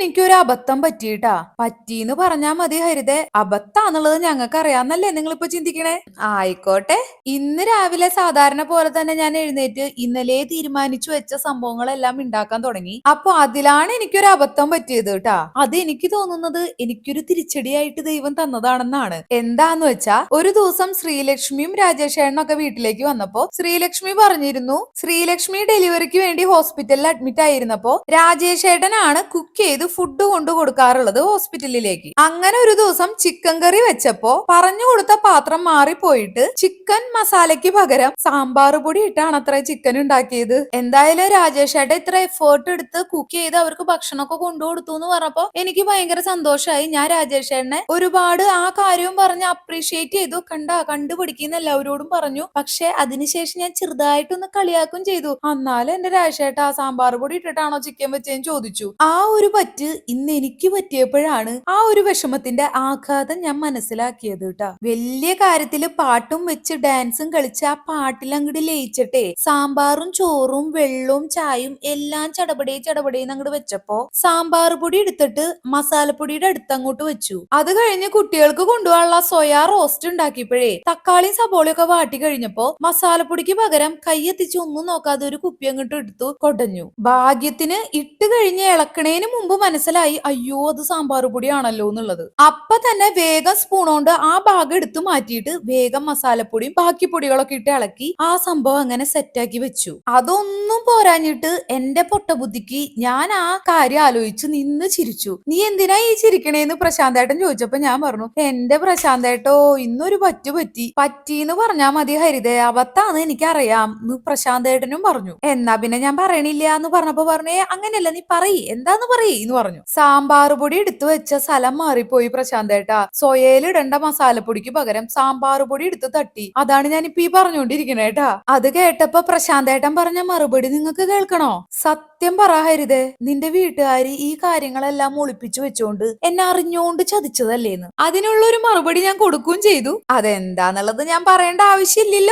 എനിക്കൊരു അബദ്ധം പറ്റിയിട്ടാ. പറ്റീന്ന് പറഞ്ഞാ മതി ഹരിതേ. അബദ്ധാന്നുള്ളത് ഞങ്ങൾക്ക് അറിയാന്നല്ലേ നിങ്ങളിപ്പോ ചിന്തിക്കണേ? ആയിക്കോട്ടെ. ഇന്ന് രാവിലെ സാധാരണ പോലെ തന്നെ ഞാൻ എഴുന്നേറ്റ് ഇന്നലെ തീരുമാനിച്ചു വെച്ച സംഭവങ്ങളെല്ലാം ഉണ്ടാക്കാൻ തുടങ്ങി. അപ്പൊ അതിലാണ് എനിക്കൊരു അബദ്ധം പറ്റിയത് ട്ടാ. അത് എനിക്ക് തോന്നുന്നത് എനിക്കൊരു തിരിച്ചടിയായിട്ട് ദൈവം തന്നതാണെന്നാണ്. എന്താന്ന് വെച്ചാ ഒരു ദിവസം ശ്രീലക്ഷ്മിയും രാജേഷേട്ടനും ഒക്കെ വീട്ടിലേക്ക് വന്നപ്പോ ശ്രീലക്ഷ്മി പറഞ്ഞിരുന്നു, ശ്രീലക്ഷ്മി ഡെലിവറിക്ക് വേണ്ടി ഹോസ്പിറ്റലിൽ അഡ്മിറ്റ് ആയിരുന്നപ്പോ രാജേഷേട്ടനാണ് കുക്ക് ചെയ്ത് ഫുഡ് കൊണ്ടു കൊടുക്കാറുള്ളത് ഹോസ്പിറ്റലിലേക്ക്. അങ്ങനെ ഒരു ദിവസം ചിക്കൻ കറി വെച്ചപ്പോ പറഞ്ഞു കൊടുത്ത പാത്രം മാറിപ്പോയിട്ട് ചിക്കൻ മസാലയ്ക്ക് പകരം സാമ്പാർ പൊടി ഇട്ടാണ് അത്ര ചിക്കൻ ഉണ്ടാക്കിയത്. എന്തായാലും രാജേഷേട്ടൻ ഇത്ര എഫേർട്ട് എടുത്ത് കുക്ക് ചെയ്ത് അവർക്ക് ഭക്ഷണമൊക്കെ കൊണ്ടു കൊടുത്തു എന്ന് പറഞ്ഞപ്പോ എനിക്ക് ഭയങ്കര സന്തോഷമായി. ഞാൻ രാജേഷേട്ടനെ ഒരുപാട് ആ കാര്യവും പറഞ്ഞ് അപ്രീഷിയേറ്റ് ചെയ്തു. കണ്ടുപിടിക്കുന്ന എല്ലാവരോടും പറഞ്ഞു. പക്ഷെ അതിനുശേഷം ഞാൻ ചെറുതായിട്ടൊന്ന് കളിയാക്കും ചെയ്തു. എന്നാലും എന്റെ രാജേഷേട്ട സാമ്പാർ പൊടി ഇട്ടിട്ടാണോ ചിക്കൻ വെച്ചതെന്ന് ചോദിച്ചു. ആ ഒരു പറ്റ് ഇന്ന് എനിക്ക് പറ്റിയപ്പോഴാണ് ആ ഒരു വിഷമത്തിന്റെ ആഘാതം ഞാൻ മനസ്സിലാക്കിയത് കേട്ടാ. വലിയ കാര്യത്തില് പാട്ടും വെച്ച് ഡാൻസും കളിച്ച് ആ പാട്ടിലങ്ങോട്ട് ലയിച്ചിട്ടെ സാമ്പാറും ചോറും വെള്ളവും ചായയും എല്ലാം ചടപടേന്ന് അങ്ങോട്ട് വെച്ചപ്പോ സാമ്പാർ പൊടി എടുത്തിട്ട് മസാലപ്പൊടിയുടെ അടുത്ത് അങ്ങോട്ട് വെച്ചു. അത് കഴിഞ്ഞ് കുട്ടികൾക്ക് കൊണ്ടുപോകാനുള്ള സോയാ റോസ്റ്റ് ഉണ്ടാക്കിയപ്പോഴേ തക്കാളി സബോളയൊക്കെ വാട്ടി കഴിഞ്ഞപ്പോ മസാലപ്പൊടിക്ക് പകരം കൈയെത്തിച്ച് ഒന്നും നോക്കാതെ ഒരു കുപ്പി അങ്ങോട്ട് എടുത്തു കൊടഞ്ഞു. ഭാഗ്യത്തിന് ഇട്ട് കഴിഞ്ഞ് ഇളക്കണേന് മുമ്പ് മനസ്സിലായി അയ്യോ അത് സാമ്പാർ പൊടിയാണല്ലോ എന്നുള്ളത്. അപ്പൊ തന്നെ വേഗം സ്പൂൺ കൊണ്ട് ആ ഭാഗം എടുത്തു മാറ്റിയിട്ട് വേഗം മസാലപ്പൊടിയും ബാക്കി പൊടികളൊക്കെ ഇട്ട് ഇളക്കി ആ സംഭവം അങ്ങനെ സെറ്റാക്കി വെച്ചു. അതൊന്നും പോരാഞ്ഞിട്ട് എന്റെ പൊട്ടബുദ്ധിക്ക് ഞാൻ ആ കാര്യം ആലോചിച്ച് നിന്ന് ചിരിച്ചു. നീ എന്തിനാ ഈ ചിരിക്കണേന്ന് പ്രശാന്തേട്ടൻ ചോദിച്ചപ്പോ ഞാൻ പറഞ്ഞു, എന്റെ പ്രശാന്തേട്ടോ ഇന്നൊരു പറ്റീന്ന് പറഞ്ഞാ മതി ഹരിതേ, അവത്താന്ന് എനിക്കറിയാം എന്ന് പ്രശാന്തേട്ടനും പറഞ്ഞു. എന്നാ പിന്നെ ഞാൻ പറയണില്ല എന്ന് പറഞ്ഞപ്പോ പറഞ്ഞേ അങ്ങനെയല്ല നീ പറയ് എന്താന്ന് എന്ന് പറഞ്ഞു. സാമ്പാർ പൊടി എടുത്തു വെച്ച സ്ഥലം മാറിപ്പോയി പ്രശാന്തേട്ടാ. സൊയയിലിടേണ്ട മസാലപ്പൊടിക്ക് പകരം സാമ്പാർ പൊടി എടുത്ത് തട്ടി. അതാണ് ഞാനിപ്പോ ഈ പറഞ്ഞുകൊണ്ടിരിക്കണേട്ടാ. അത് കേട്ടപ്പോ പ്രശാന്തേട്ടൻ പറഞ്ഞ മറുപടി നിങ്ങൾക്ക് കേൾക്കണോ? സത്യം പറ ഹരിതേ, നിന്റെ വീട്ടുകാരി ഈ കാര്യങ്ങളെല്ലാം ഒളിപ്പിച്ചു വെച്ചോണ്ട് എന്നെ അറിഞ്ഞോണ്ട് ചതിച്ചതല്ലേന്ന്. അതിനുള്ള ഒരു മറുപടി ഞാൻ കൊടുക്കുകയും ചെയ്തു. അതെന്താന്നുള്ളത് ഞാൻ പറയേണ്ട ആവശ്യമില്ലല്ലോ.